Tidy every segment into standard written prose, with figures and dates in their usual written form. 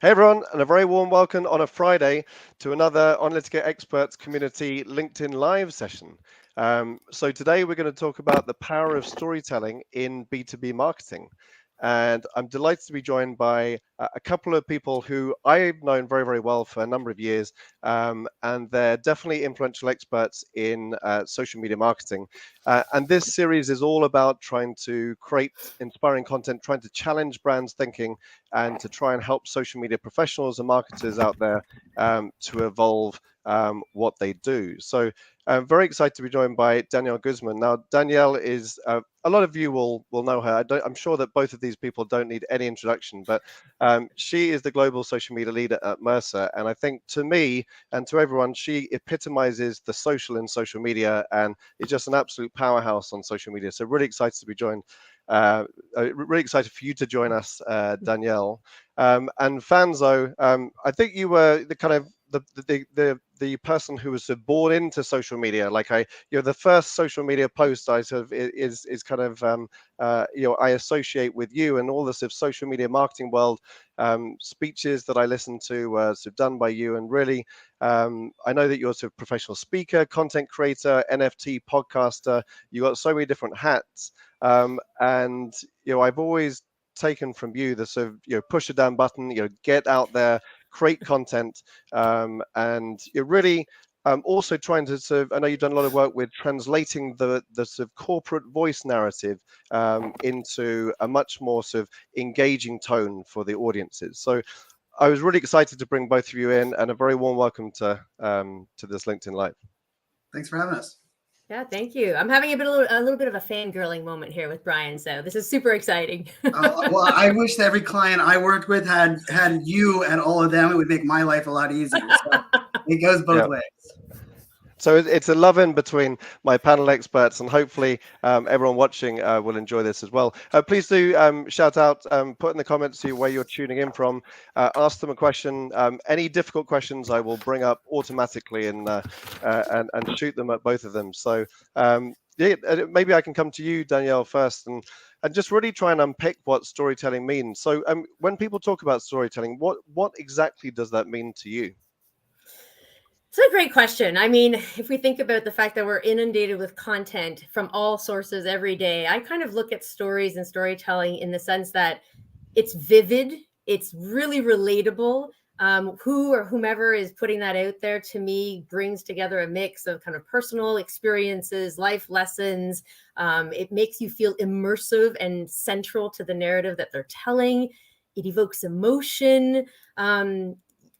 Hey everyone, and a very warm welcome on a Friday to another Onalytica Experts Community LinkedIn Live session. So today we're going to talk about the power of storytelling in B2B marketing. And I'm delighted to be joined by a couple of people who I've known very, very well for a number of years. And they're definitely influential experts in social media marketing. And this series is all about trying to create inspiring content, trying to challenge brands thinking, and to try and help social media professionals and marketers out there to evolve what they do. So I'm very excited to be joined by Danielle Guzman. Now, Danielle is, a lot of you will know her. I'm sure that both of these people don't need any introduction, but she is the global social media leader at Mercer. And I think to me and to everyone, she epitomizes the social in social media and is just an absolute powerhouse on social media. So really excited to be joined. Really excited for you to join us, Danielle. And Fanzo, I think you were the kind of the person who was sort of born into social media. Like the first social media post I sort of is kind of I associate with you and all the sort of social media marketing world speeches that I listened to were sort of done by you. And really, I know that you're a sort of professional speaker, content creator, NFT podcaster. You got so many different hats, and I've always taken from you the sort of push a down button, get out there, create content, and you're really also trying to sort of, I know you've done a lot of work with translating the sort of corporate voice narrative into a much more sort of engaging tone for the audiences. So I was really excited to bring both of you in, and a very warm welcome to this LinkedIn Live. Thanks for having us. Yeah, thank you. I'm having a little bit of a fangirling moment here with Brian, so this is super exciting. Well, I wish that every client I worked with had you and all of them. It would make my life a lot easier. So it goes both ways. So it's a love-in between my panel experts, and hopefully everyone watching will enjoy this as well. Please do shout out, put in the comments where you're tuning in from, ask them a question. Any difficult questions I will bring up automatically and shoot them at both of them. So maybe I can come to you, Danielle, first, and just really try and unpick what storytelling means. So when people talk about storytelling, what exactly does that mean to you? It's a great question. I mean, if we think about the fact that we're inundated with content from all sources every day, I kind of look at stories and storytelling in the sense that it's vivid, it's really relatable. Who or whomever is putting that out there, to me, brings together a mix of kind of personal experiences, life lessons. It makes you feel immersive and central to the narrative that they're telling. It evokes emotion.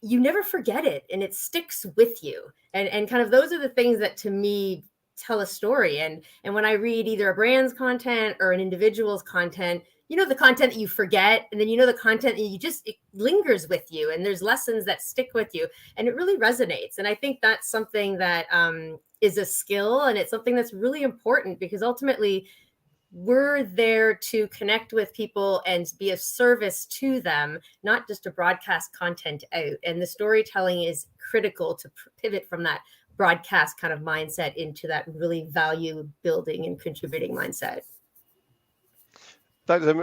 You never forget it, and it sticks with you. And kind of those are the things that, to me, tell a story. And when I read either a brand's content or an individual's content, the content that you forget, and then the content that it lingers with you, and there's lessons that stick with you, and it really resonates. And I think that's something that is a skill, and it's something that's really important, because ultimately we're there to connect with people and be of service to them, not just to broadcast content out. And the storytelling is critical to pivot from that broadcast kind of mindset into that really value building and contributing mindset. And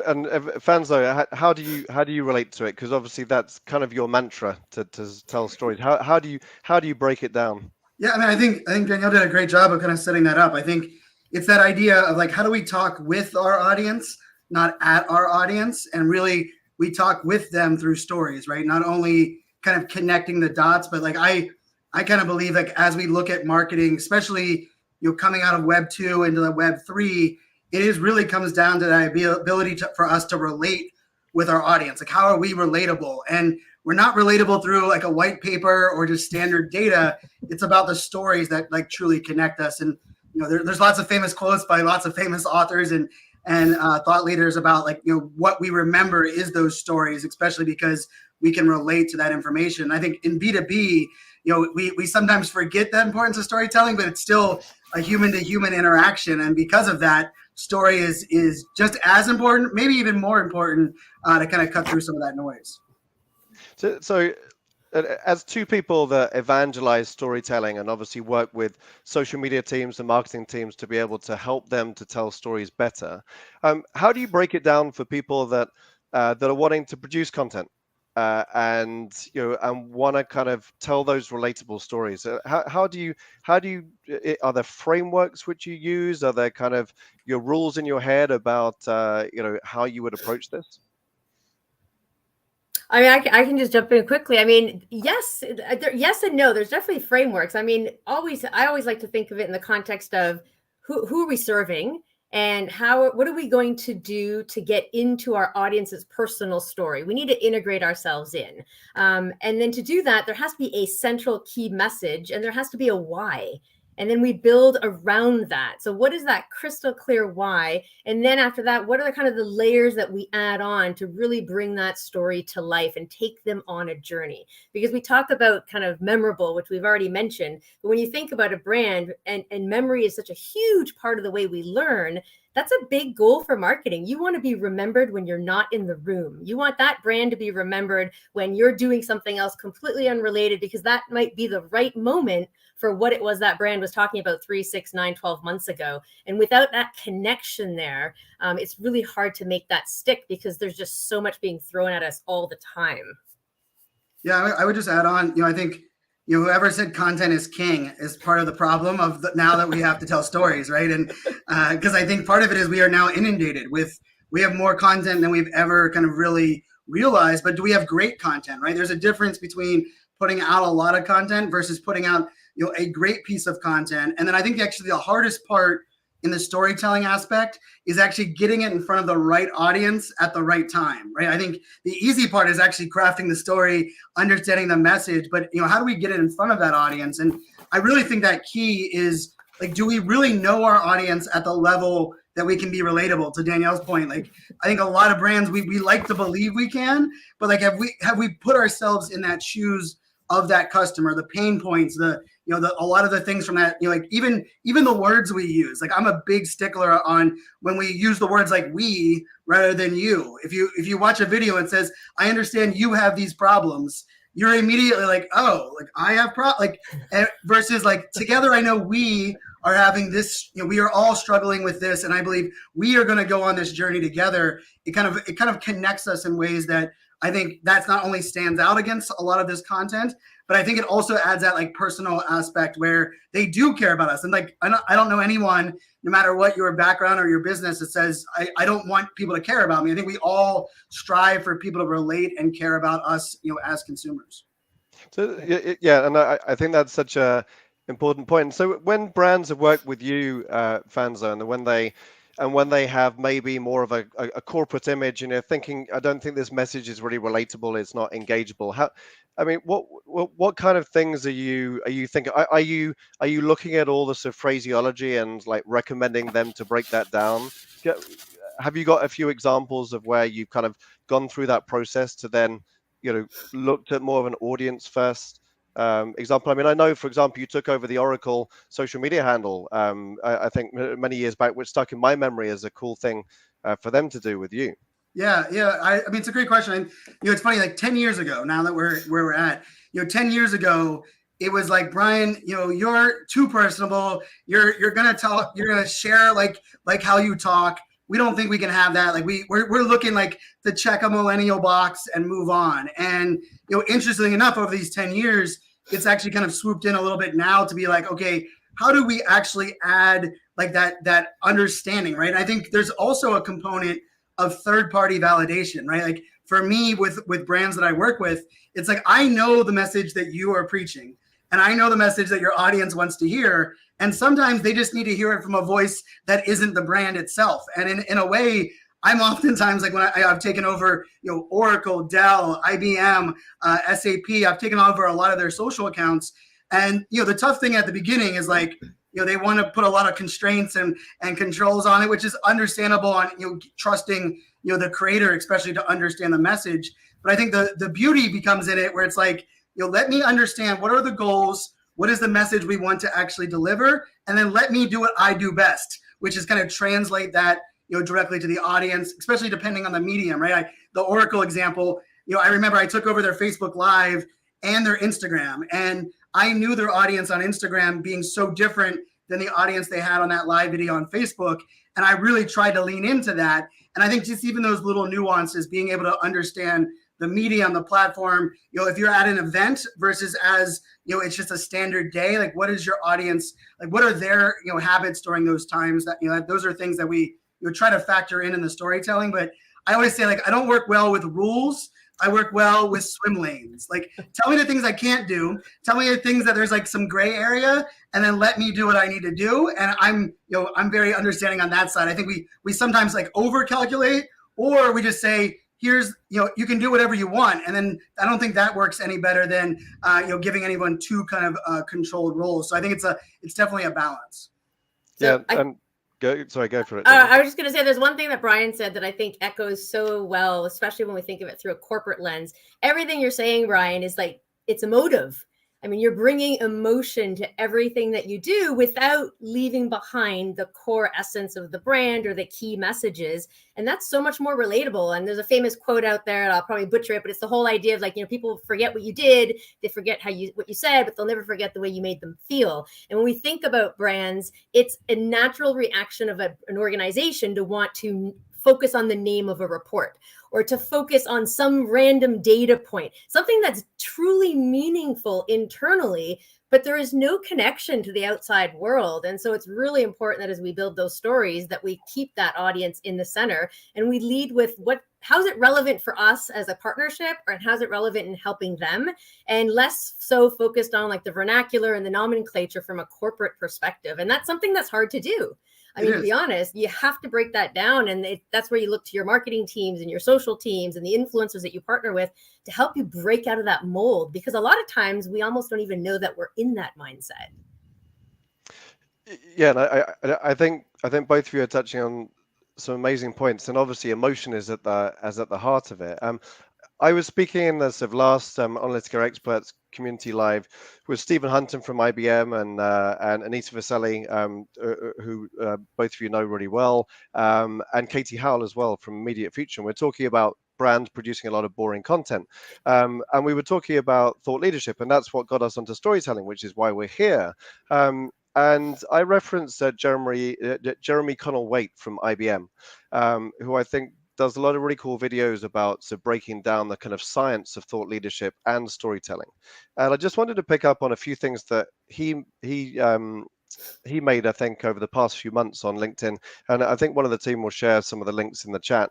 Fanzo, how do you relate to it? Because obviously that's kind of your mantra to tell stories. How do you break it down? Yeah, I mean, I think Danielle did a great job of kind of setting that up. I think it's that idea of like, how do we talk with our audience, not at our audience? And really, we talk with them through stories, right? Not only kind of connecting the dots, but like I kind of believe, like, as we look at marketing, especially coming out of Web 2 into the Web 3, it really comes down to the ability for us to relate with our audience. Like, how are we relatable? And we're not relatable through like a white paper or just standard data. It's about the stories that like truly connect us. And there's lots of famous quotes by lots of famous authors and thought leaders about like, what we remember is those stories, especially because we can relate to that information. I think in B2B, we sometimes forget the importance of storytelling, but it's still a human to human interaction. And because of that, story is just as important, maybe even more important, to kind of cut through some of that noise. So as two people that evangelize storytelling and obviously work with social media teams and marketing teams to be able to help them to tell stories better, how do you break it down for people that are wanting to produce content? and and want to kind of tell those relatable stories. How do you are there frameworks which you use? Are there kind of your rules in your head about how you would approach this? I mean, I can just jump in quickly. I mean, yes, yes and no. There's definitely frameworks. I mean, I always like to think of it in the context of who are we serving, and what are we going to do to get into our audience's personal story. We need to integrate ourselves in, and then to do that, there has to be a central key message, and there has to be a why. And then we build around that. So what is that crystal clear why? And then after that, what are the kind of the layers that we add on to really bring that story to life and take them on a journey? Because we talk about kind of memorable, which we've already mentioned, but when you think about a brand, and memory is such a huge part of the way we learn, that's a big goal for marketing. You want to be remembered when you're not in the room. You want that brand to be remembered when you're doing something else completely unrelated, because that might be the right moment for what it was that brand was talking about 3, 6, 9, 12 months ago. And without that connection there, it's really hard to make that stick, because there's just so much being thrown at us all the time. Yeah, I would just add on, I think, whoever said content is king is part of the problem of now that we have to tell stories, right? And because I think part of it is we are now inundated we have more content than we've ever kind of really realized, but do we have great content, right? There's a difference between putting out a lot of content versus putting out, a great piece of content. And then I think actually the hardest part in the storytelling aspect is actually getting it in front of the right audience at the right time, right? I think the easy part is actually crafting the story, understanding the message, but how do we get it in front of that audience? And I really think that key is, like, do we really know our audience at the level that we can be relatable? To Danielle's point, like, I think a lot of brands, we like to believe we can, but like, have we put ourselves in that shoes of that customer, the pain points, a lot of the things from that, like even the words we use. Like, I'm a big stickler on when we use the words like we rather than you. If you watch a video and says, I understand you have these problems, you're immediately like, oh, like I have versus like, together I know we are having this, we are all struggling with this, and I believe we are going to go on this journey together. It kind of connects us in ways that I think that's not only stands out against a lot of this content, but I think it also adds that like personal aspect where they do care about us. And like, I don't know anyone, no matter what your background or your business, that says, I don't want people to care about me. I think we all strive for people to relate and care about us, as consumers. So yeah, and I think that's such a important point. So when brands have worked with you, Fanzone, and when they have maybe more of a corporate image, thinking, I don't think this message is really relatable, it's not engageable. What kind of things are you thinking? Are you looking at all the sort of phraseology and like recommending them to break that down? Have you got a few examples of where you've kind of gone through that process to then, looked at more of an audience first example? I mean, I know, for example, you took over the Oracle social media handle, I think many years back, which stuck in my memory as a cool thing for them to do with you. Yeah. I mean, it's a great question. And, it's funny, like 10 years ago, now that we're where we're at, 10 years ago, it was like, Brian, you're too personable. You're going to share like how you talk. We don't think we can have that. Like we're looking like to check a millennial box and move on. And, interestingly enough, over these 10 years, it's actually kind of swooped in a little bit now to be like, okay, how do we actually add like that understanding, right? And I think there's also a component of third-party validation, right? Like for me, with brands that I work with, it's like, I know the message that you are preaching, and I know the message that your audience wants to hear. And sometimes they just need to hear it from a voice that isn't the brand itself. And in a way, I'm oftentimes like, when I've taken over, Oracle, Dell, IBM, SAP, I've taken over a lot of their social accounts. And, the tough thing at the beginning is like, they want to put a lot of constraints and controls on it, which is understandable on, trusting, the creator, especially to understand the message. But I think the beauty becomes in it where it's like, let me understand what are the goals, what is the message we want to actually deliver, and then let me do what I do best, which is kind of translate that, directly to the audience, especially depending on the medium, right? The Oracle example, I remember I took over their Facebook Live and their Instagram, and I knew their audience on Instagram being so different than the audience they had on that live video on Facebook. And I really tried to lean into that. And I think just even those little nuances, being able to understand the medium, the platform, if you're at an event versus as, it's just a standard day, like what is your audience, like what are their, habits during those times that, those are things that we try to factor in the storytelling. But I always say, like, I don't work well with rules. I work well with swim lanes. Like, tell me the things I can't do. Tell me the things that there's like some gray area, and then let me do what I need to do. And I'm very understanding on that side. I think we sometimes like over calculate, or we just say, here's, you can do whatever you want. And then I don't think that works any better than, giving anyone two kind of controlled roles. So I think it's definitely a balance. So go for it. I was just going to say, there's one thing that Brian said that I think echoes so well, especially when we think of it through a corporate lens. Everything you're saying, Brian, is like, it's emotive. I mean, you're bringing emotion to everything that you do without leaving behind the core essence of the brand or the key messages. And that's so much more relatable. And there's a famous quote out there, and I'll probably butcher it, but it's the whole idea of like, people forget what you did, they forget what you said, but they'll never forget the way you made them feel. And when we think about brands, it's a natural reaction of an organization to want to focus on the name of a report, or to focus on some random data point, something that's truly meaningful internally, but there is no connection to the outside world. And so it's really important that as we build those stories, that we keep that audience in the center, and we lead with how's it relevant for us as a partnership, or how's it relevant in helping them, and less so focused on like the vernacular and the nomenclature from a corporate perspective. And that's something that's hard to do. I mean, to be honest, you have to break that down. And that's where you look to your marketing teams and your social teams and the influencers that you partner with to help you break out of that mold. Because a lot of times we almost don't even know that we're in that mindset. Yeah, and I think both of you are touching on some amazing points. And obviously emotion is at the heart of it. I was speaking in the sort of last Onalytica Experts Community Live with Stephen Hunton from IBM and Anita Vaselli, who both of you know really well, and Katie Howell as well from Immediate Future. And we're talking about brands producing a lot of boring content. And we were talking about thought leadership, and that's what got us onto storytelling, which is why we're here. And I referenced Jeremy Connell-Waite from IBM, who I think does a lot of really cool videos about breaking down the kind of science of thought leadership and storytelling. And I just wanted to pick up on a few things that he made, I think, over the past few months on LinkedIn. And I think one of the team will share some of the links in the chat.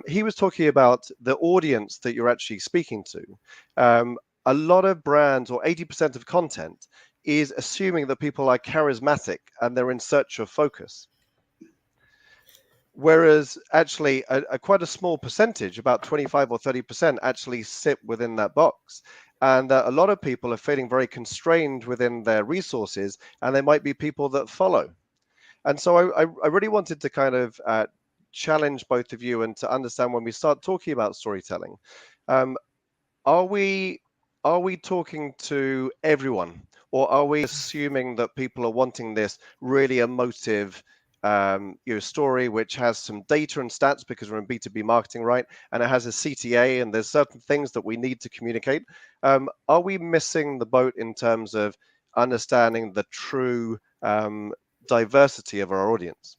He was talking about the audience that you're actually speaking to. A lot of brands, or 80% of content, is assuming that people are charismatic and they're in search of focus. Whereas actually quite a small percentage, about 25 or 30%, actually sit within that box. And a lot of people are feeling very constrained within their resources, and there might be people that follow. And so I really wanted to kind of challenge both of you and to understand, when we start talking about storytelling, are we talking to everyone, or are we assuming that people are wanting this really emotive story which has some data and stats, because we're in B2B marketing, right? And it has a CTA, and there's certain things that we need to communicate. Are we missing the boat in terms of understanding the true diversity of our audience?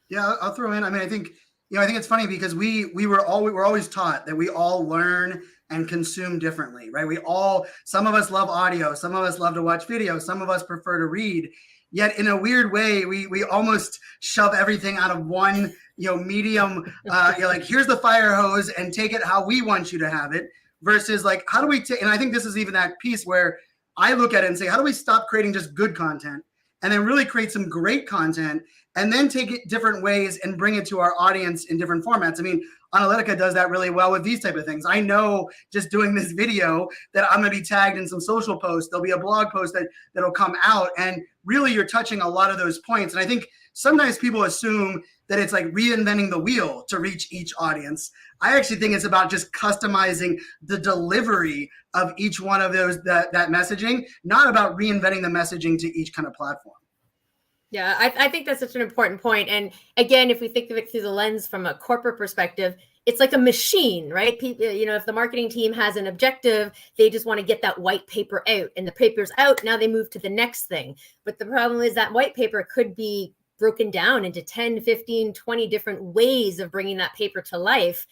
Yeah, I'll throw in. I mean, I think it's funny because we're always taught that we all learn and consume differently, right? Some of us love audio, some of us love to watch video, some of us prefer to read. Yet in a weird way, we almost shove everything out of one, medium. Like, here's the fire hose and take it how we want you to have it, versus like, how do we take, and I think this is even that piece where I look at it and say, how do we stop creating just good content and then really create some great content, and then take it different ways and bring it to our audience in different formats? I mean, Onalytica does that really well with these type of things. I know just doing this video that I'm going to be tagged in some social posts. There'll be a blog post that'll come out, and really you're touching a lot of those points. And I think sometimes people assume that it's like reinventing the wheel to reach each audience. I actually think it's about just customizing the delivery of each one of those, that messaging, not about reinventing the messaging to each kind of platform. Yeah, I think that's such an important point. And again, if we think of it through the lens from a corporate perspective, it's like a machine, right? People, if the marketing team has an objective, they just want to get that white paper out, and the paper's out. Now they move to the next thing. But the problem is that white paper could be broken down into 10, 15, 20 different ways of bringing that paper to life.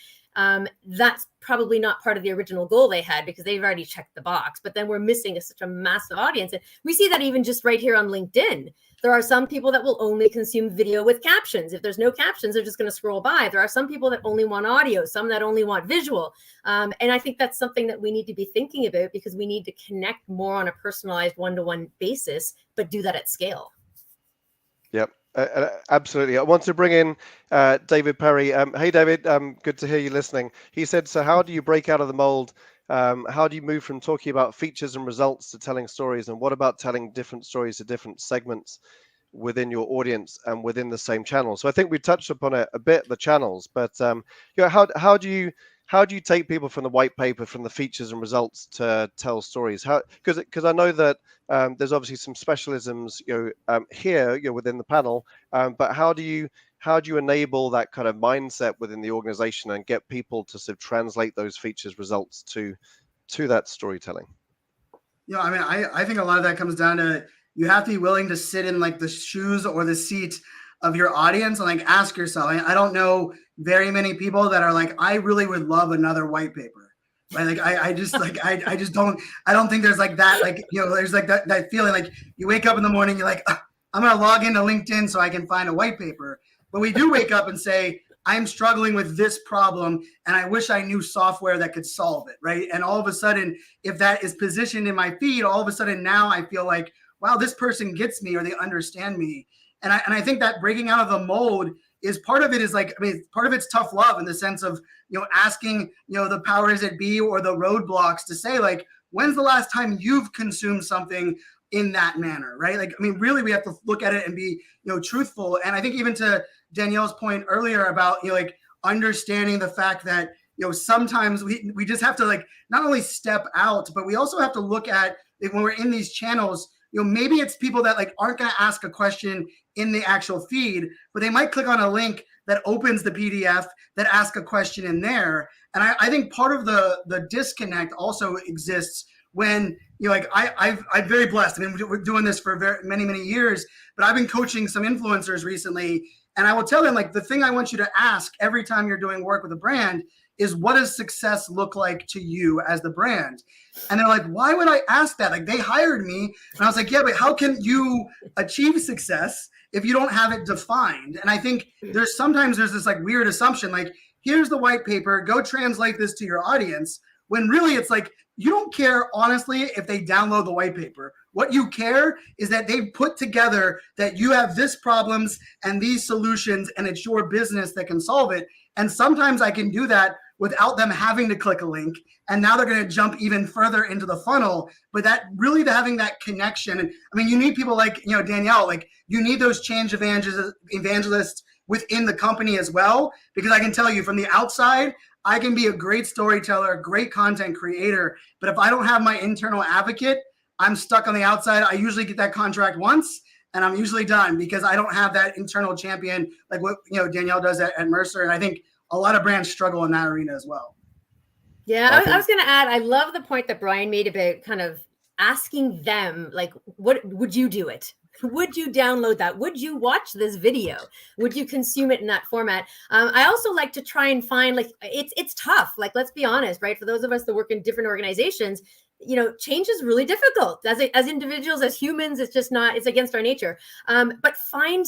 that's probably not part of the original goal they had because they've already checked the box. But then we're missing such a massive audience. And we see that even just right here on LinkedIn. There are some people that will only consume video with captions. If there's no captions, they're just going to scroll by. There are some people that only want audio, some that only want visual. And I think that's something that we need to be thinking about because we need to connect more on a personalized one-to-one basis, but do that at scale. Yep. Absolutely. I want to bring in David Perry. Hey, David, good to hear you listening. He said, so how do you break out of the mold? How do you move from talking about features and results to telling stories? And what about telling different stories to different segments within your audience and within the same channel? So I think we touched upon it a bit, the channels, but how do you take people from the white paper, from the features and results to tell stories? Because I know that there's obviously some specialisms here within the panel, but how do you enable that kind of mindset within the organization and get people to sort of translate those features results to that storytelling? I mean, I think a lot of that comes down to you have to be willing to sit in like the shoes or the seat of your audience and like ask yourself. I don't know very many people that are like, I really would love another white paper. Right? Like I just don't think there's like that, like, there's like that feeling like you wake up in the morning, you're like, I'm going to log into LinkedIn so I can find a white paper. But we do wake up and say, I'm struggling with this problem and I wish I knew software that could solve it. Right. And all of a sudden, if that is positioned in my feed, all of a sudden now I feel like, wow, this person gets me or they understand me. And I think that breaking out of the mold is part of it is like, I mean, part of it's tough love in the sense of, asking, the powers that be or the roadblocks to say like, when's the last time you've consumed something in that manner, right? Like, I mean, really we have to look at it and be, truthful. And I think even to Danielle's point earlier about, like understanding the fact that, sometimes we just have to like, not only step out, but we also have to look at like, when we're in these channels, maybe it's people that like aren't going to ask a question in the actual feed, but they might click on a link that opens the PDF that asks a question in there. And I think part of the disconnect also exists when, like I'm very blessed. I mean, we're doing this for many, many years, but I've been coaching some influencers recently. And I will tell them like, the thing I want you to ask every time you're doing work with a brand is what does success look like to you as the brand? And they're like, why would I ask that? Like they hired me. And I was like, yeah, but how can you achieve success if you don't have it defined? And I think sometimes there's this like weird assumption, like here's the white paper, go translate this to your audience. When really it's like, you don't care honestly if they download the white paper. What you care is that they've put together that you have this problems and these solutions and it's your business that can solve it. And sometimes I can do that without them having to click a link. And now they're going to jump even further into the funnel. But that really having that connection. And I mean, you need people like, Danielle, like you need those change evangelists within the company as well. Because I can tell you from the outside, I can be a great storyteller, a great content creator. But if I don't have my internal advocate, I'm stuck on the outside. I usually get that contract once and I'm usually done because I don't have that internal champion like what Danielle does at Mercer. And I think a lot of brands struggle in that arena as well. Yeah, I was going to add, I love the point that Brian made about kind of asking them, like, what would you do it? Would you download that? Would you watch this video? Would you consume it in that format? I also like to try and find, like, it's tough. Like, let's be honest, right? For those of us that work in different organizations, change is really difficult as individuals, as humans. It's just not, it's against our nature. But find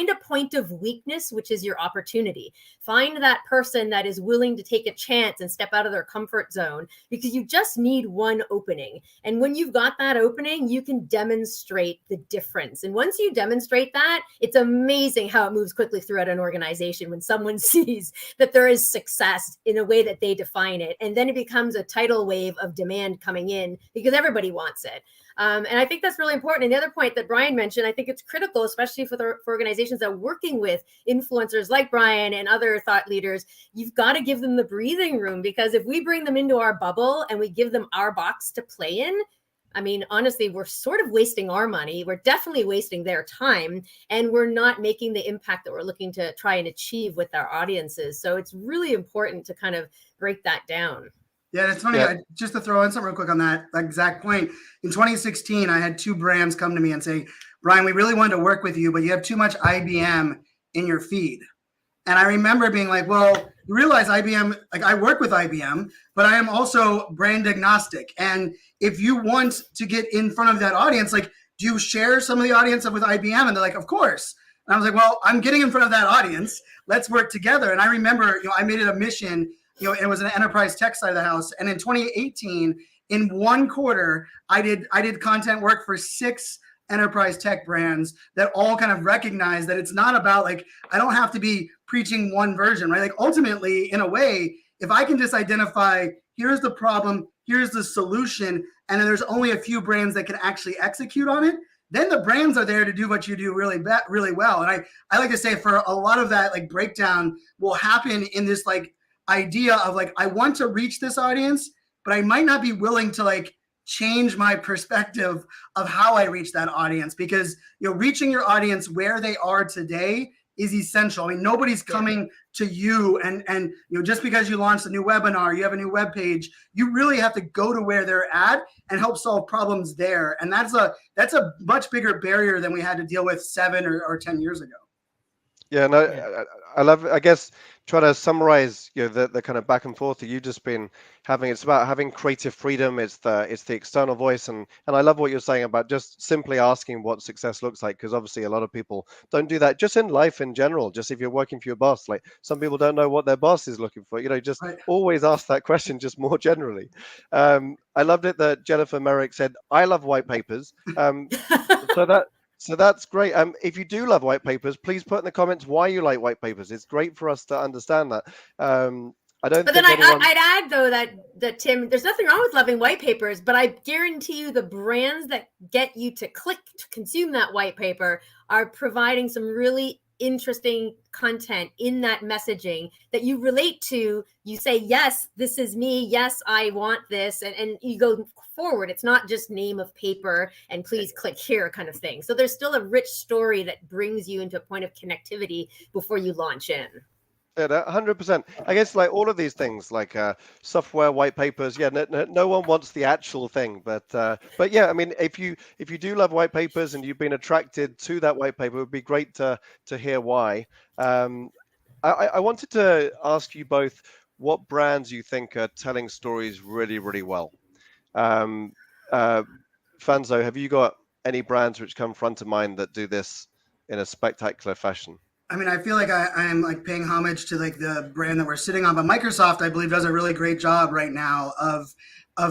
a point of weakness, which is your opportunity. Find that person that is willing to take a chance and step out of their comfort zone, because you just need one opening. And when you've got that opening, you can demonstrate the difference. And once you demonstrate that, it's amazing how it moves quickly throughout an organization when someone sees that there is success in a way that they define it. And then it becomes a tidal wave of demand coming in because everybody wants it. And I think that's really important. And the other point that Brian mentioned, I think it's critical, especially for organizations that are working with influencers like Brian and other thought leaders. You've got to give them the breathing room, because if we bring them into our bubble and we give them our box to play in, I mean, honestly, we're sort of wasting our money. We're definitely wasting their time, and we're not making the impact that we're looking to try and achieve with our audiences. So it's really important to kind of break that down. Yeah, it's funny. Yeah. Just to throw in something real quick on that exact point. In 2016, I had two brands come to me and say, Brian, we really wanted to work with you, but you have too much IBM in your feed. And I remember being like, well, you realize IBM, like I work with IBM, but I am also brand agnostic. And if you want to get in front of that audience, like, do you share some of the audience with IBM? And they're like, of course. And I was like, well, I'm getting in front of that audience. Let's work together. And I remember, I made it a mission, it was an enterprise tech side of the house. And in 2018, in one quarter, I did content work for 6 enterprise tech brands that all kind of recognize that it's not about like, I don't have to be preaching one version, right? Like ultimately, in a way, if I can just identify, here's the problem, here's the solution, and then there's only a few brands that can actually execute on it, then the brands are there to do what you do really well. And I like to say for a lot of that, like breakdown will happen in this like idea of like, I want to reach this audience, but I might not be willing to like change my perspective of how I reach that audience, because reaching your audience where they are today is essential. I mean, nobody's coming to you and just because you launched a new webinar, you have a new web page, you really have to go to where they're at and help solve problems there. And that's a much bigger barrier than we had to deal with 7 or 10 years ago. Yeah, no, I love it. I guess trying to summarize, the kind of back and forth that you've just been having. It's about having creative freedom. It's the external voice, and I love what you're saying about just simply asking what success looks like, because obviously a lot of people don't do that. Just in life in general, just if you're working for your boss, like some people don't know what their boss is looking for. Just Right. always ask that question, just more generally. I loved it that Jennifer Merrick said, "I love white papers." So that's great. If you do love white papers, please put in the comments why you like white papers. It's great for us to understand that. I don't But think then anyone... I'd add though that Tim, there's nothing wrong with loving white papers, but I guarantee you the brands that get you to click to consume that white paper are providing some really interesting content in that messaging that you relate to. You say, yes, this is me. Yes, I want this. And you go forward. It's not just name of paper and please click here kind of thing. So there's still a rich story that brings you into a point of connectivity before you launch in. Yeah, 100%. I guess like all of these things, like software white papers. Yeah, no one wants the actual thing, but yeah, I mean, if you do love white papers and you've been attracted to that white paper, it would be great to hear why. I wanted to ask you both what brands you think are telling stories really, really well. Fanzo, have you got any brands which come front of mind that do this in a spectacular fashion? I mean, I feel like I'm like paying homage to like the brand that we're sitting on, but Microsoft, I believe, does a really great job right now of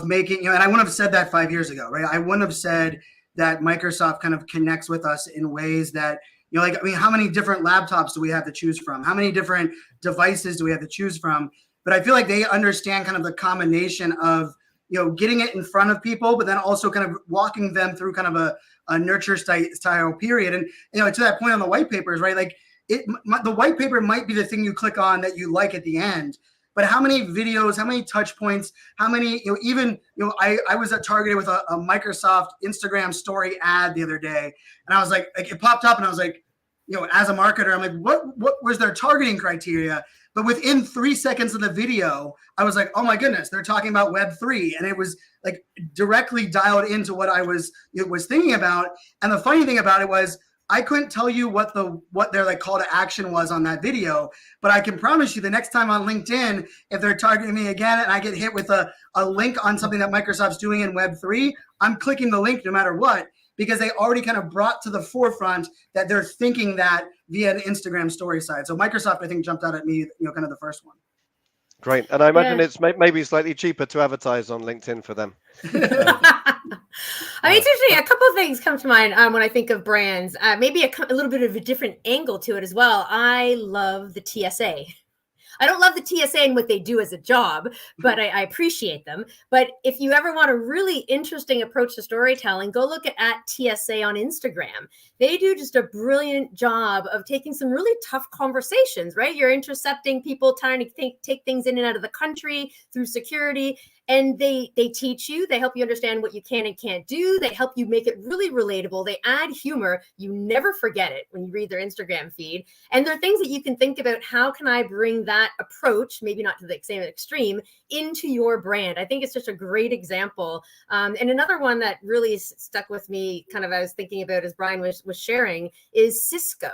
making, and I wouldn't have said that 5 years ago, right? I wouldn't have said that Microsoft kind of connects with us in ways that, like, I mean, how many different laptops do we have to choose from? How many different devices do we have to choose from? But I feel like they understand kind of the combination of, getting it in front of people, but then also kind of walking them through kind of a nurture style period. And, to that point on the white papers, right? Like, the white paper might be the thing you click on that you like at the end, but how many videos, how many touch points, how many, I was targeted with a Microsoft Instagram story ad the other day, and I was like it popped up and I was like, as a marketer, I'm like, what was their targeting criteria? But within 3 seconds of the video, I was like, oh my goodness, they're talking about Web3. And it was like directly dialed into what I was thinking about. And the funny thing about it was, I couldn't tell you what their like call to action was on that video, but I can promise you the next time on LinkedIn, if they're targeting me again and I get hit with a link on something that Microsoft's doing in Web3, I'm clicking the link no matter what, because they already kind of brought to the forefront that they're thinking that via an Instagram story side. So Microsoft, I think, jumped out at me, kind of the first one. Great. And I imagine it's maybe slightly cheaper to advertise on LinkedIn for them. I mean, it's interesting. A couple of things come to mind when I think of brands. Maybe a little bit of a different angle to it as well. I love the TSA. I don't love the TSA and what they do as a job, but I appreciate them. But if you ever want a really interesting approach to storytelling, go look at TSA on Instagram. They do just a brilliant job of taking some really tough conversations, right? You're intercepting people trying to take things in and out of the country through security. And they teach you, they help you understand what you can and can't do. They help you make it really relatable. They add humor. You never forget it when you read their Instagram feed. And there are things that you can think about. How can I bring that approach, maybe not to the same extreme, into your brand? I think it's just a great example. And another one that really stuck with me, kind of I was thinking about as Brian was sharing, is Cisco.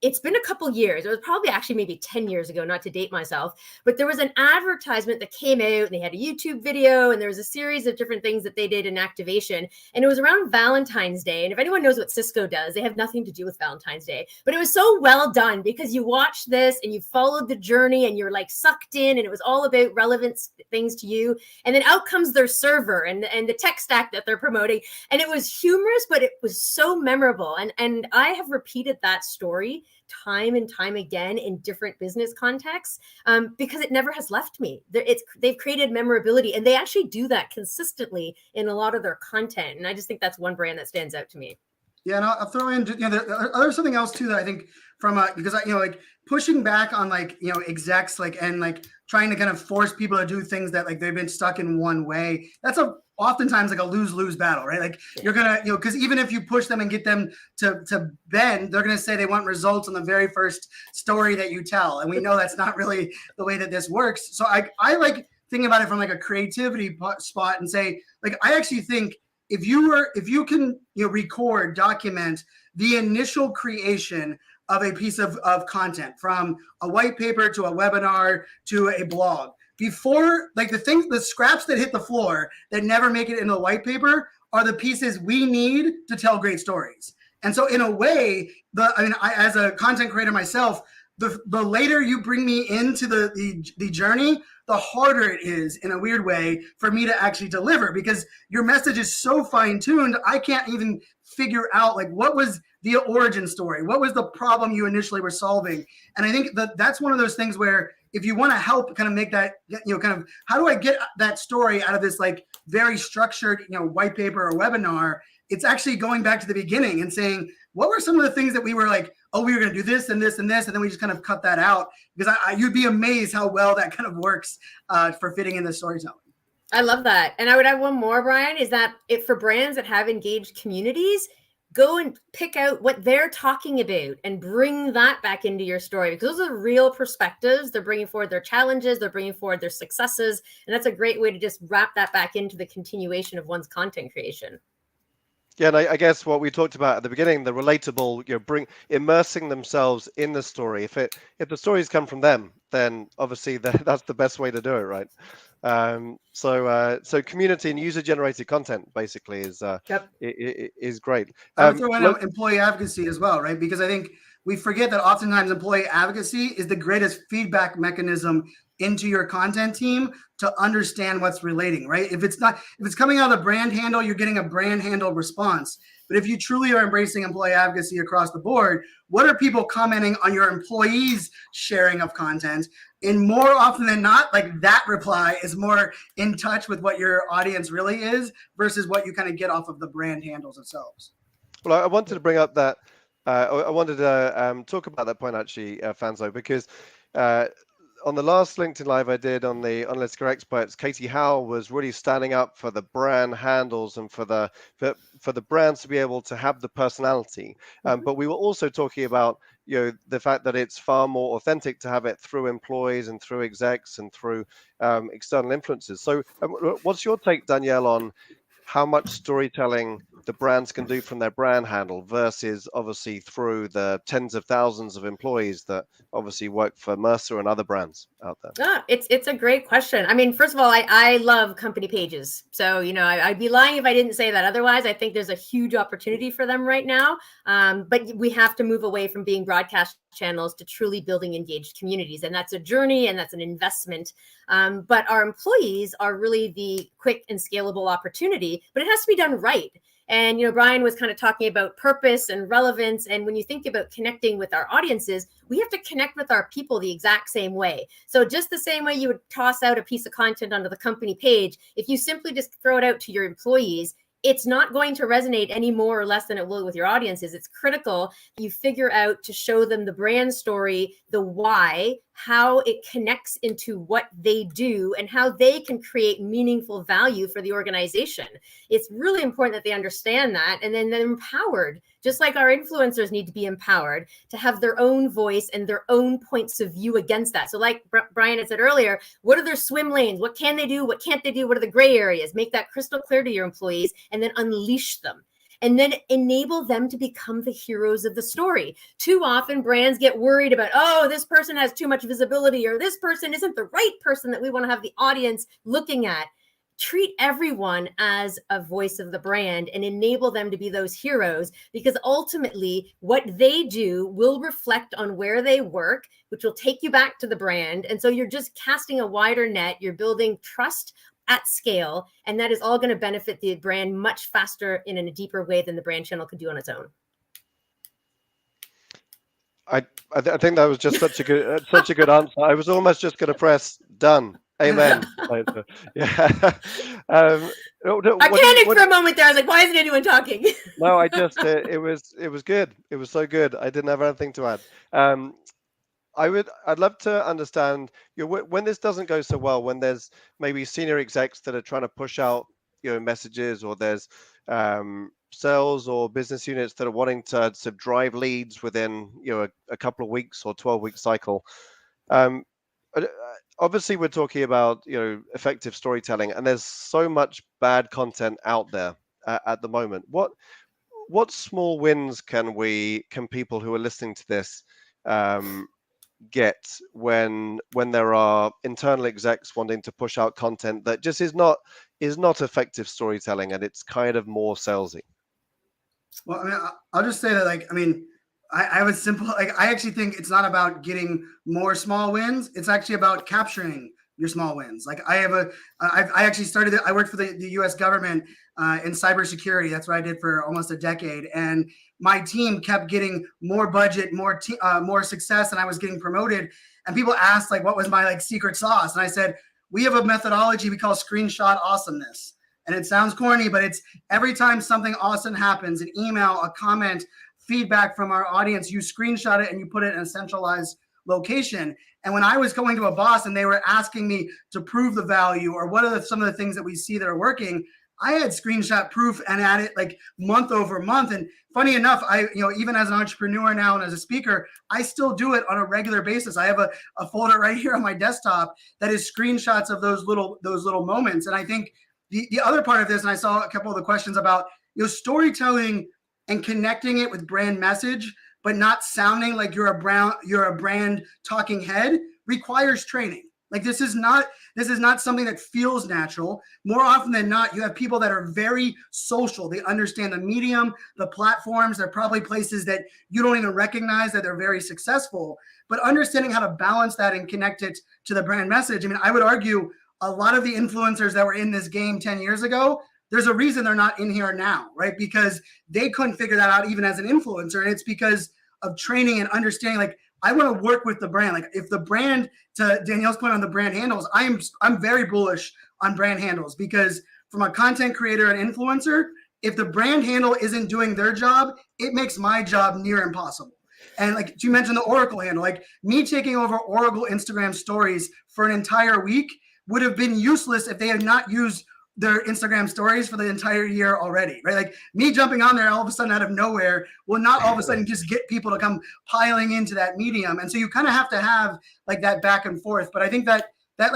it's been a couple years. It was probably actually maybe 10 years ago, not to date myself, but there was an advertisement that came out and they had a YouTube video and there was a series of different things that they did in activation. And it was around Valentine's Day. And if anyone knows what Cisco does, they have nothing to do with Valentine's Day, but it was so well done because you watched this and you followed the journey and you're like sucked in and it was all about relevant things to you. And then out comes their server and the tech stack that they're promoting. And it was humorous, but it was so memorable. And I have repeated that story time and time again in different business contexts because it never has left me. They've created memorability and they actually do that consistently in a lot of their content. And I just think that's one brand that stands out to me. Yeah, and I'll throw in, there's something else too that I think from because like pushing back on execs and trying to kind of force people to do things that they've been stuck in one way. That's oftentimes a lose-lose battle, right? You're gonna, because even if you push them and get them to bend, they're gonna say they want results on the very first story that you tell, and we know that's not really the way that this works. So I like thinking about it from a creativity spot and say, I actually think if you can record, document the initial creation of a piece of content, from a white paper to a webinar to a blog, before the scraps that hit the floor that never make it into the white paper are the pieces we need to tell great stories. And so in a way, I as a content creator myself, the later you bring me into the journey, the harder it is in a weird way for me to actually deliver, because your message is so fine-tuned, I can't even figure out what was the origin story, what was the problem you initially were solving. And I think that's one of those things where if you want to help kind of make that, kind of how do I get that story out of this very structured, white paper or webinar, it's actually going back to the beginning and saying, what were some of the things that we were we were going to do this and this and this, and then we just kind of cut that out, because you'd be amazed how well that kind of works for fitting in the storytelling. I love that. And I would add one more, Brian, is that for brands that have engaged communities, go and pick out what they're talking about and bring that back into your story, because those are real perspectives. They're bringing forward their challenges, they're bringing forward their successes. And that's a great way to just wrap that back into the continuation of one's content creation. Yeah, and I guess what we talked about at the beginning, the relatable, immersing themselves in the story. If the stories come from them, then obviously that's the best way to do it, right? So community and user-generated content basically is great. I would throw in employee advocacy as well, right? Because I think we forget that oftentimes employee advocacy is the greatest feedback mechanism into your content team to understand what's relating, right? If it's coming out of the brand handle, you're getting a brand handle response. But if you truly are embracing employee advocacy across the board, what are people commenting on your employees' sharing of content? And more often than not, that reply is more in touch with what your audience really is versus what you kind of get off of the brand handles themselves. Well, I wanted to bring up that, I wanted to talk about that point actually, Fanzo, because on the last LinkedIn Live I did on the Onalytica Experts, Katie Howe was really standing up for the brand handles and for the brands to be able to have the personality. But we were also talking about the fact that it's far more authentic to have it through employees and through execs and through external influencers. So what's your take, Danielle, on how much storytelling the brands can do from their brand handle versus obviously through the tens of thousands of employees that obviously work for Mercer and other brands out there? Yeah, it's a great question. I mean, first of all, I love company pages. So, I'd be lying if I didn't say that. Otherwise, I think there's a huge opportunity for them right now. But we have to move away from being broadcast channels to truly building engaged communities. And that's a journey and that's an investment. But our employees are really the quick and scalable opportunity, but it has to be done right. And, Brian was kind of talking about purpose and relevance. And when you think about connecting with our audiences, we have to connect with our people the exact same way. So just the same way you would toss out a piece of content onto the company page, if you simply just throw it out to your employees, it's not going to resonate any more or less than it will with your audiences. It's critical that you figure out to show them the brand story, the why, how it connects into what they do, and how they can create meaningful value for the organization. It's really important that they understand that, and then they're empowered, just like our influencers need to be empowered to have their own voice and their own points of view against that. So like Brian had said earlier, what are their swim lanes? What can they do? What can't they do? What are the gray areas? Make that crystal clear to your employees and then unleash them. and then enable them to become the heroes of the story. Too often brands get worried about, oh, this person has too much visibility, or this person isn't the right person that we want to have the audience looking at. Treat everyone as a voice of the brand and enable them to be those heroes, because ultimately what they do will reflect on where they work, which will take you back to the brand. And so you're just casting a wider net, you're building trust at scale, and that is all going to benefit the brand much faster and in a deeper way than the brand channel could do on its own. I think that was just such a good answer. I was almost just going to press done. Amen. Yeah. I panicked for a moment there. I was like, why isn't anyone talking? No, I just it was good. It was so good. I didn't have anything to add. I'd love to understand, when this doesn't go so well, when there's maybe senior execs that are trying to push out messages, or there's sales or business units that are wanting to drive leads within a couple of weeks or 12-week cycle. Obviously we're talking about effective storytelling, and there's so much bad content out there at the moment. What small wins can people who are listening to this get when there are internal execs wanting to push out content that just is not effective storytelling, and it's kind of more salesy? Well, I mean, I'll just say that, I have a simple, I actually think it's not about getting more small wins. It's actually about capturing your small wins. I actually started, I worked for the US government in cybersecurity. That's what I did for almost a decade. And my team kept getting more budget, more success, and I was getting promoted. And people asked what was my secret sauce? And I said, we have a methodology we call screenshot awesomeness. And it sounds corny, but it's every time something awesome happens, an email, a comment, feedback from our audience, you screenshot it and you put it in a centralized location. And when I was going to a boss and they were asking me to prove the value, or what are some of the things that we see that are working, I had screenshot proof and at it month over month. And funny enough, even as an entrepreneur now and as a speaker, I still do it on a regular basis. I have a folder right here on my desktop that is screenshots of those little moments. And I think the other part of this, and I saw a couple of the questions about storytelling and connecting it with brand message, but not sounding like you're a brand talking head, requires training. This is not something that feels natural. More often than not, you have people that are very social. They understand the medium, the platforms. They're probably places that you don't even recognize that they're very successful. But understanding how to balance that and connect it to the brand message. I mean, I would argue a lot of the influencers that were in this game 10 years ago, there's a reason they're not in here now, right? Because they couldn't figure that out even as an influencer. And it's because of training and understanding, I want to work with the brand. If the brand, to Danielle's point on the brand handles, I'm very bullish on brand handles, because from a content creator and influencer, if the brand handle isn't doing their job, it makes my job near impossible. And you mentioned the Oracle handle, me taking over Oracle Instagram stories for an entire week would have been useless if they had not used their Instagram stories for the entire year already, right? Me jumping on there all of a sudden out of nowhere will not all of a sudden just get people to come piling into that medium. And so you kind of have to have that back and forth. But I think that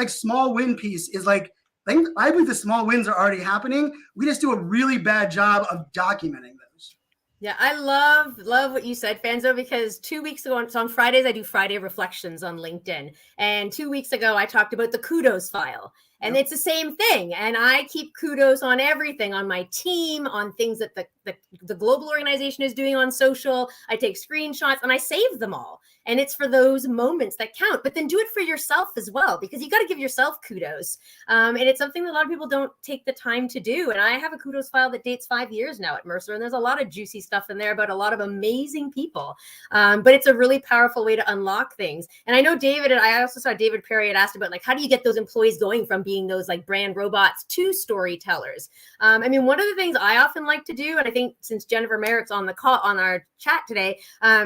small win piece is I believe the small wins are already happening. We just do a really bad job of documenting those. Yeah, I love what you said, Fanzo, because 2 weeks ago, so on Fridays, I do Friday reflections on LinkedIn. And 2 weeks ago, I talked about the kudos file. And It's the same thing. And I keep kudos on everything, on my team, on things that the global organization is doing on social. I take screenshots and I save them all. And it's for those moments that count. But then do it for yourself as well, because you got to give yourself kudos. And it's something that a lot of people don't take the time to do. And I have a kudos file that dates 5 years now at Mercer. And there's a lot of juicy stuff in there about a lot of amazing people. But it's a really powerful way to unlock things. And I know David, and I also saw David Perry had asked about how do you get those employees going from being those brand robots to storytellers? I mean, one of the things I often like to do, and I think since Jennifer Merritt's on the call on our chat today,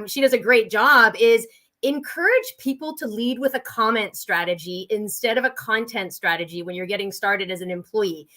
she does a great job, is encourage people to lead with a comment strategy instead of a content strategy when you're getting started as an employee.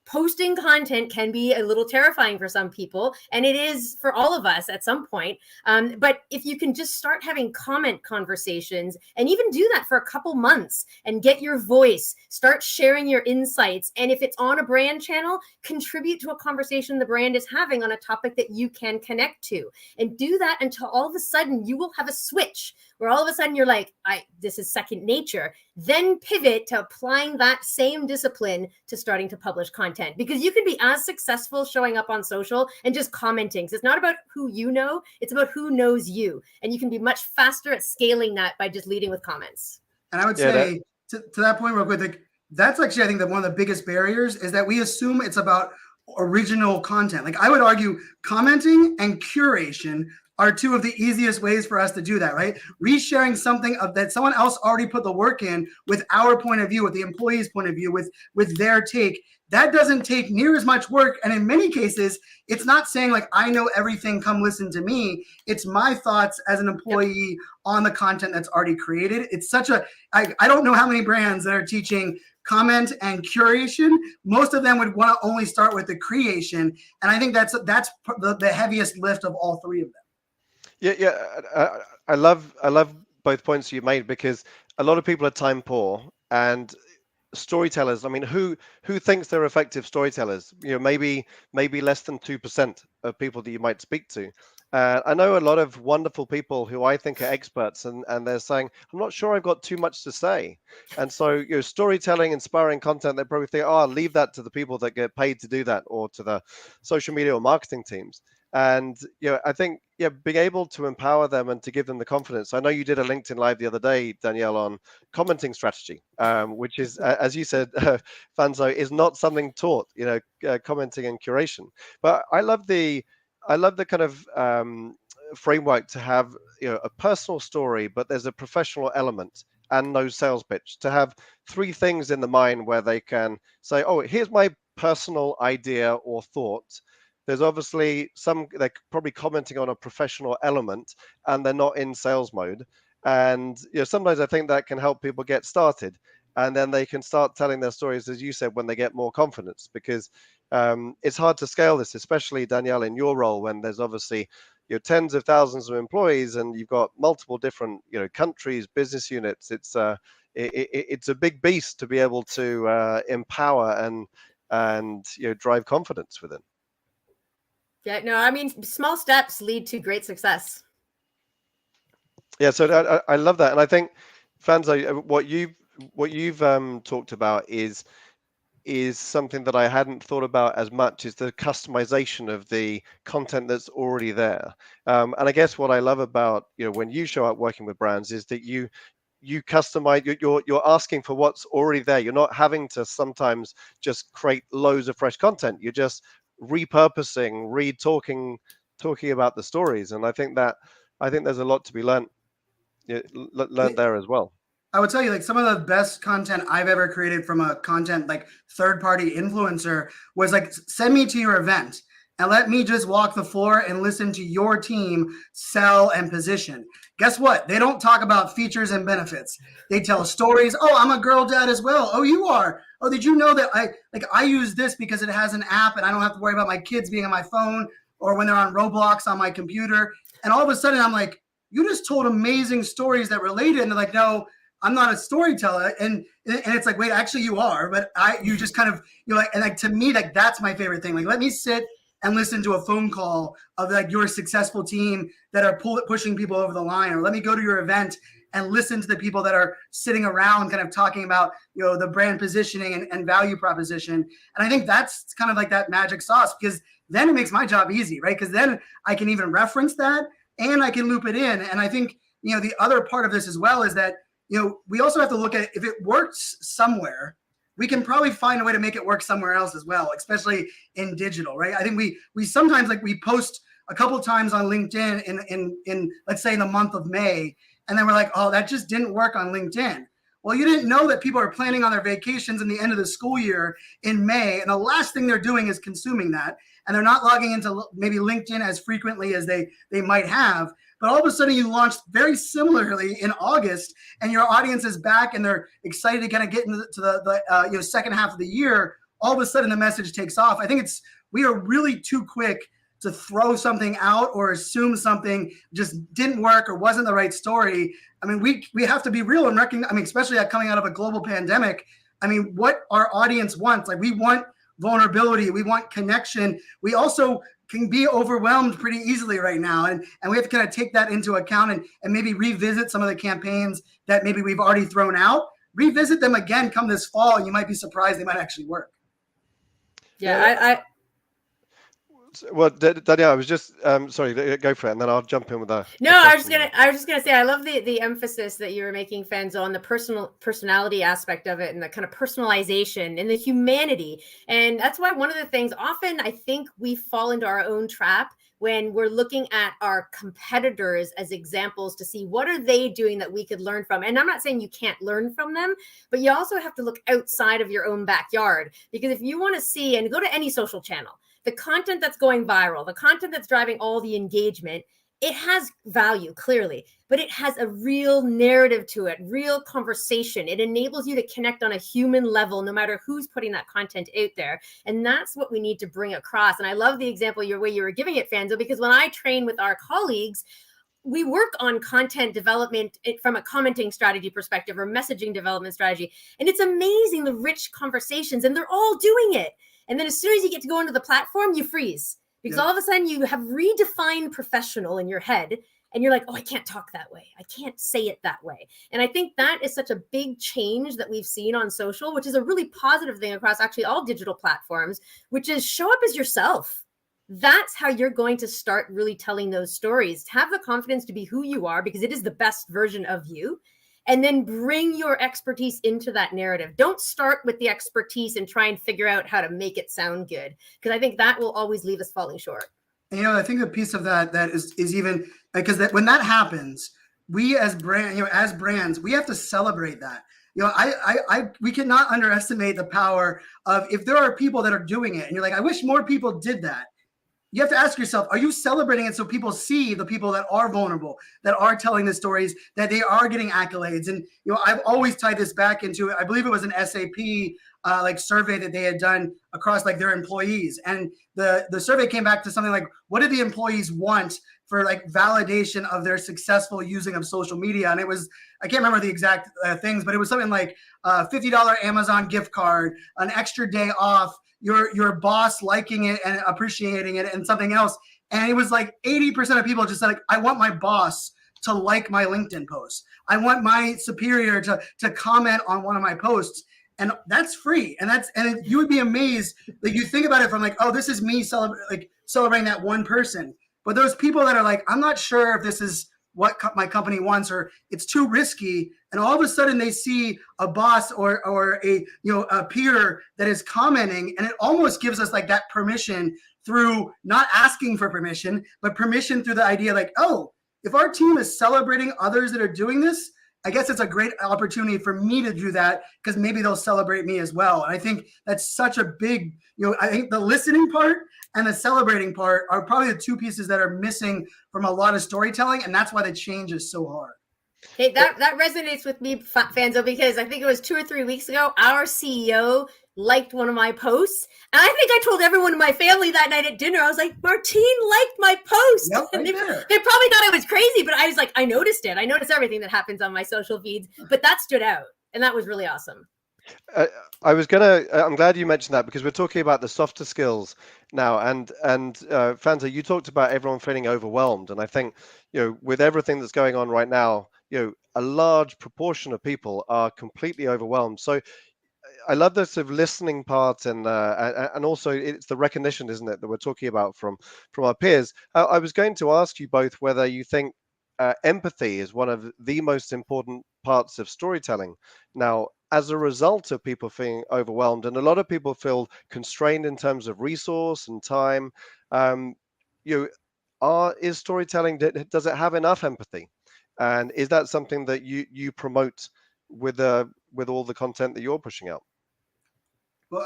posting content can be a little terrifying for some people, and it is for all of us at some point. But if you can just start having comment conversations and even do that for a couple months and get your voice, start sharing your insights. And if it's on a brand channel, contribute to a conversation the brand is having on a topic that you can connect to, and do that until all of a sudden you will have a switch where all of a sudden you're like, this is second nature. Then pivot to applying that same discipline to starting to publish content, because you can be as successful showing up on social and just commenting. So it's not about who you know, it's about who knows you. And you can be much faster at scaling that by just leading with comments. And I would say to that point real quick, like, that's actually, I think that one of the biggest barriers is that we assume it's about original content. Like, I would argue commenting and curation are two of the easiest ways for us to do that, right? Resharing something that someone else already put the work in with our point of view, with the employee's point of view, with their take. That doesn't take near as much work. And in many cases, it's not saying like, I know everything, come listen to me. It's my thoughts as an employee on the content that's already created. It's such I don't know how many brands that are teaching comment and curation. Most of them would want to only start with the creation. And I think that's the heaviest lift of all three of them. I love both points you made, because a lot of people are time poor, and storytellers, I mean, who thinks they're effective storytellers? Maybe less than 2% of people that you might speak to. I know a lot of wonderful people who I think are experts, and they're saying, I'm not sure I've got too much to say. And so, storytelling, inspiring content, they probably think, I'll leave that to the people that get paid to do that, or to the social media or marketing teams. And I think being able to empower them and to give them the confidence. I know you did a LinkedIn Live the other day, Danielle, on commenting strategy, which is, as you said, Fanzo, is not something taught. Commenting and curation. But I love the kind of framework to have a personal story, but there's a professional element and no sales pitch. To have three things in the mind where they can say, oh, here's my personal idea or thought. There's obviously they're probably commenting on a professional element, and they're not in sales mode. And sometimes I think that can help people get started, and then they can start telling their stories, as you said, when they get more confidence, because it's hard to scale this, especially Danielle, in your role, when there's obviously tens of thousands of employees, and you've got multiple different countries, business units. It's a big beast to be able to empower and drive confidence within. Yeah, no, I mean, small steps lead to great success. Yeah, so I love that, and I think, Fanzo, what you've talked about is something that I hadn't thought about as much, is the customization of the content that's already there. And I guess what I love about when you show up working with brands is that you customize. You're asking for what's already there. You're not having to sometimes just create loads of fresh content. You're just repurposing, talking about the stories, and I think there's a lot to be learned there as well. I would tell you, like, some of the best content I've ever created from a content like third-party influencer was like, send me to your event and let me just walk the floor and listen to your team sell and position. Guess what? They don't talk about features and benefits. They tell stories. Oh, I'm a girl dad as well. Oh, you are. Oh, did you know that I use this because it has an app and I don't have to worry about my kids being on my phone or when they're on Roblox on my computer. And all of a sudden I'm like, you just told amazing stories that related. And they're like, no, I'm not a storyteller. And it's like, wait, actually you are, but you just kind of, and like, to me, like, that's my favorite thing. Like, let me sit and listen to a phone call of like your successful team that are pushing people over the line, or let me go to your event and listen to the people that are sitting around kind of talking about, the brand positioning and value proposition. And I think that's kind of like that magic sauce, because then it makes my job easy, right? Because then I can even reference that and I can loop it in. And I think, the other part of this as well is that, we also have to look at, if it works somewhere, we can probably find a way to make it work somewhere else as well, especially in digital, right? I think we sometimes, like, we post a couple of times on LinkedIn in let's say in the month of May, and then we're like, oh, that just didn't work on LinkedIn. Well, you didn't know that people are planning on their vacations in the end of the school year in May, and the last thing they're doing is consuming that, and they're not logging into maybe LinkedIn as frequently as they might have. But all of a sudden you launched very similarly in August, and your audience is back and they're excited to kind of get into the second half of the year. all of a sudden the message takes off. I think we are really too quick to throw something out or assume something just didn't work or wasn't the right story. I mean, we have to be real and recognize, I mean, especially coming out of a global pandemic. I mean, what our audience wants, like we want vulnerability, we want connection. We also can be overwhelmed pretty easily right now. And we have to kind of take that into account and maybe revisit some of the campaigns that maybe we've already thrown out, revisit them again come this fall. You might be surprised they might actually work. Yeah, Well, Danielle, I was just sorry, go for it, and then I'll jump in with that. No, I was just gonna say I love the emphasis that you were making, Fenzo, on the personality aspect of it and the kind of personalization and the humanity. And that's why one of the things often I think we fall into our own trap when we're looking at our competitors as examples to see what are they doing that we could learn from. And I'm not saying you can't learn from them, but you also have to look outside of your own backyard, because if you want to see and go to any social channel, the content that's going viral, the content that's driving all the engagement, it has value, clearly, but it has a real narrative to it, real conversation. It enables you to connect on a human level, no matter who's putting that content out there. And that's what we need to bring across. And I love the example, your way you were giving it, Fanzo, because when I train with our colleagues, we work on content development from a commenting strategy perspective or messaging development strategy. And it's amazing, the rich conversations, and they're all doing it. And then as soon as you get to go into the platform, you freeze, because all of a sudden you have redefined professional in your head and you're like, oh, I can't talk that way. I can't say it that way. And I think that is such a big change that we've seen on social, which is a really positive thing across actually all digital platforms, which is show up as yourself. That's how you're going to start really telling those stories. Have the confidence to be who you are, because it is the best version of you. And then bring your expertise into that narrative. Don't start with the expertise and try and figure out how to make it sound good, because I think that will always leave us falling short. And, I think a piece of that is even because when that happens, we as brands, we have to celebrate that. We cannot underestimate the power of, if there are people that are doing it and you're like, I wish more people did that. You have to ask yourself, are you celebrating it so people see the people that are vulnerable, that are telling the stories, that they are getting accolades? And, I've always tied this back into, I believe it was an SAP survey that they had done across their employees. And the survey came back to something like, what do the employees want for validation of their successful using of social media? And it was, I can't remember the exact things, but it was something like $50 Amazon gift card, an extra day off, your boss liking it and appreciating it, and something else. And it was 80% of people just said, I want my boss to like my LinkedIn post. I want my superior to comment on one of my posts. And that's free. And you would be amazed that you think about it from oh, this is me celebrating that one person. But those people that are I'm not sure if this is what my company wants, or it's too risky. And all of a sudden they see a boss or a peer that is commenting, and it almost gives us that permission through not asking for permission, but permission through the idea oh, if our team is celebrating others that are doing this, I guess it's a great opportunity for me to do that, because maybe they'll celebrate me as well. And I think that's such a big, I think the listening part and the celebrating part are probably the two pieces that are missing from a lot of storytelling. And that's why the change is so hard. Hey, that resonates with me, Fanzo, because I think it was 2 or 3 weeks ago, our CEO liked one of my posts. And I think I told everyone in my family that night at dinner, I was like, Martine liked my post. Yep, and they probably thought I was crazy, but I was like, I noticed it. I noticed everything that happens on my social feeds, but that stood out. And that was really awesome. I'm glad you mentioned that, because we're talking about the softer skills now. And Fanzo, you talked about everyone feeling overwhelmed. And I think, with everything that's going on right now, a large proportion of people are completely overwhelmed. So I love the sort of listening part, and also it's the recognition, isn't it, that we're talking about from our peers. I was going to ask you both whether you think empathy is one of the most important parts of storytelling now, as a result of people feeling overwhelmed, and a lot of people feel constrained in terms of resource and time. Is storytelling, does it have enough empathy? And is that something that you promote with all the content that you're pushing out? Well,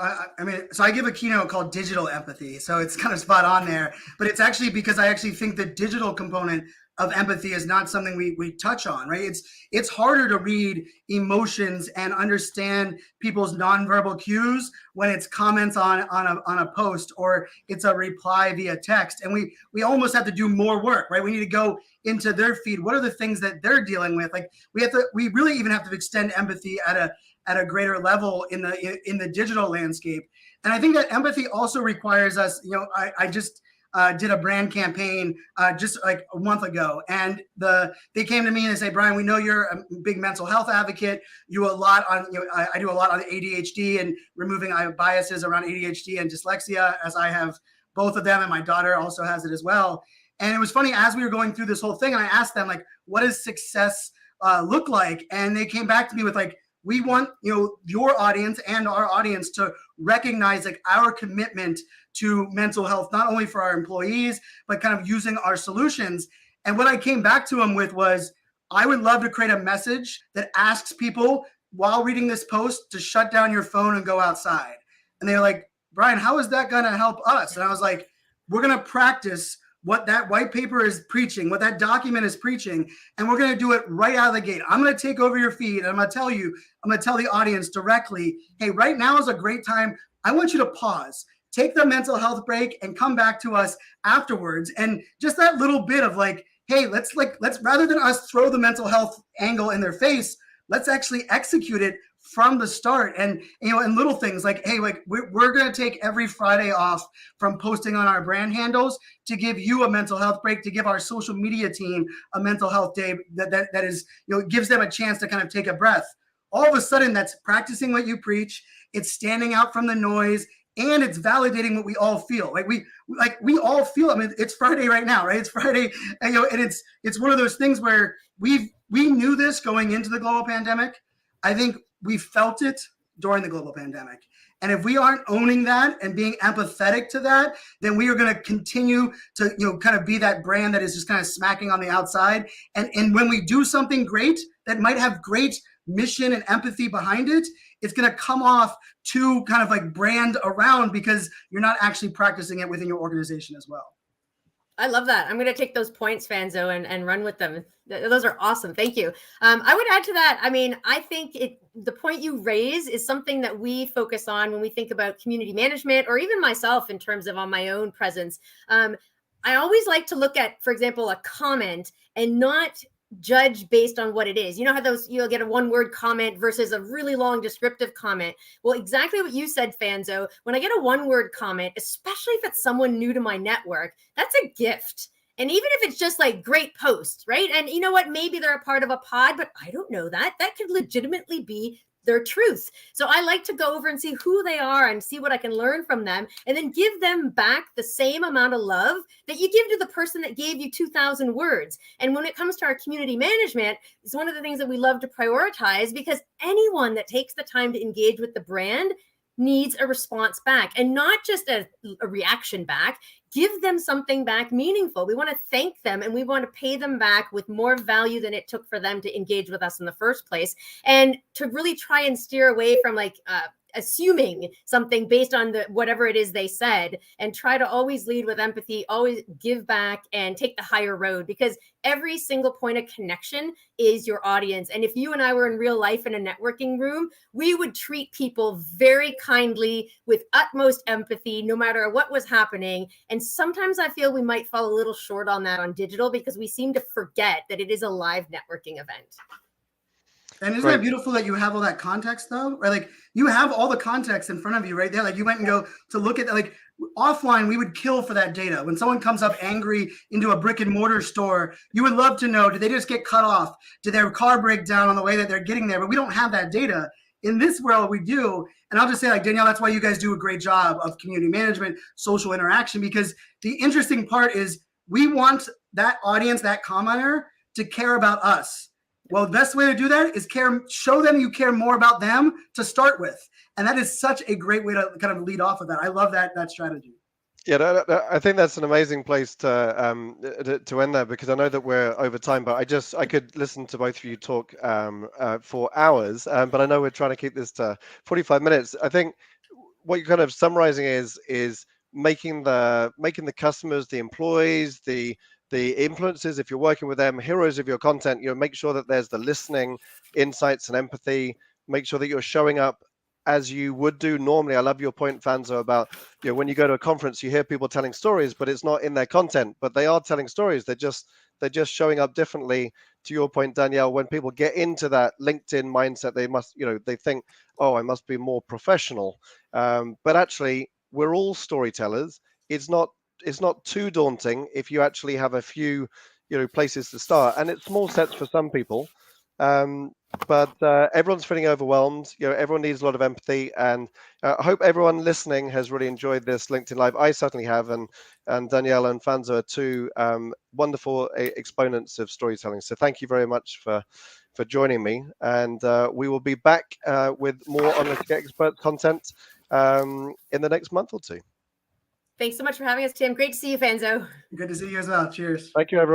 so I give a keynote called Digital Empathy. So it's kind of spot on there. But it's actually because I actually think the digital component of empathy is not something we touch on, right? It's harder to read emotions and understand people's nonverbal cues when it's comments on a post, or it's a reply via text. And we almost have to do more work, right? We need to go into their feed. What are the things that they're dealing with? Like we really even have to extend empathy at a greater level in the digital landscape. And I think that empathy also requires us, I just did a brand campaign just like a month ago, and they came to me and they say, Brian, we know you're a big mental health advocate. You do a lot on, I do a lot on ADHD and removing biases around ADHD and dyslexia, as I have both of them, and my daughter also has it as well. And it was funny, as we were going through this whole thing, and I asked them, like, what does success look like? And they came back to me with, like, we want, your audience and our audience to recognize, like, our commitment to mental health, not only for our employees, but kind of using our solutions. And what I came back to them with was, I would love to create a message that asks people while reading this post to shut down your phone and go outside. And they're like, Brian, how is that going to help us? And I was like, we're going to practice what that white paper is preaching, what that document is preaching, and we're going to do it right out of the gate. I'm going to take over your feed, and I'm going to tell the audience directly, hey, right now is a great time. I want you to pause, take the mental health break, and come back to us afterwards. And just that little bit of, like, hey, let's rather than us throw the mental health angle in their face, let's actually execute it from the start. And and little things like, hey, like, we're going to take every Friday off from posting on our brand handles to give you a mental health break, to give our social media team a mental health day that is, gives them a chance to kind of take a breath. All of a sudden, that's practicing what you preach. It's standing out from the noise, and it's validating what we all feel. We all feel. I mean, it's Friday right now, right? It's Friday, and it's one of those things where we knew this going into the global pandemic. I think we felt it during the global pandemic. And if we aren't owning that and being empathetic to that, then we are going to continue to, kind of be that brand that is just kind of smacking on the outside. And when we do something great that might have great mission and empathy behind it, it's going to come off too kind of like brand around, because you're not actually practicing it within your organization as well. I love that. I'm going to take those points, Fanzo, and run with them. Those are awesome. Thank you. I would add to that. I mean, I think the point you raise is something that we focus on when we think about community management, or even myself in terms of on my own presence. I always like to look at, for example, a comment and not judge based on what it is. You know how you'll get a one-word comment versus a really long descriptive comment. Well, exactly what you said, Fanzo. When I get a one-word comment, especially if it's someone new to my network, that's a gift. And even if it's just like great post, right? And you know what? Maybe they're a part of a pod, but I don't know that. That could legitimately be their truth. So I like to go over and see who they are and see what I can learn from them, and then give them back the same amount of love that you give to the person that gave you 2,000 words. And when it comes to our community management, it's one of the things that we love to prioritize, because anyone that takes the time to engage with the brand needs a response back, and not just a reaction back. Give them something back meaningful. We want to thank them, and we want to pay them back with more value than it took for them to engage with us in the first place, and to really try and steer away from assuming something based on whatever it is they said, and try to always lead with empathy, always give back, and take the higher road, because every single point of connection is your audience. And if you and I were in real life in a networking room, we would treat people very kindly with utmost empathy, no matter what was happening. And sometimes I feel we might fall a little short on that on digital, because we seem to forget that it is a live networking event. And isn't it beautiful that you have all that context, though? Right? Like, you have all the context in front of you right there. Like, you went and go to look at, like, offline, we would kill for that data. When someone comes up angry into a brick and mortar store, you would love to know, did they just get cut off? Did their car break down on the way that they're getting there? But we don't have that data. In this world, we do. And I'll just say, like, Danielle, that's why you guys do a great job of community management, social interaction, because the interesting part is we want that audience, that commenter, to care about us. Well, the best way to do that is show them you care more about them to start with. And that is such a great way to kind of lead off of that. I love that strategy. Yeah, I think that's an amazing place to end there, because I know that we're over time, but I could listen to both of you talk for hours, but I know we're trying to keep this to 45 minutes. I think what you're kind of summarizing is making the customers, the employees, the the influencers, if you're working with them, heroes of your content, make sure that there's the listening, insights, and empathy. Make sure that you're showing up as you would do normally. I love your point, Fanzo, about when you go to a conference, you hear people telling stories, but it's not in their content. But they are telling stories. They're just showing up differently. To your point, Danielle, when people get into that LinkedIn mindset, they must, they think, oh, I must be more professional. But actually, we're all storytellers. It's not too daunting if you actually have a few, places to start, and it's small steps for some people. But everyone's feeling overwhelmed. Everyone needs a lot of empathy, and I hope everyone listening has really enjoyed this LinkedIn Live. I certainly have, and Danielle and Fanzo are two wonderful exponents of storytelling. So thank you very much for joining me, and we will be back with more Onalytica Expert content in the next month or two. Thanks so much for having us, Tim. Great to see you, Fanzo. Good to see you as well. Cheers. Thank you, everyone.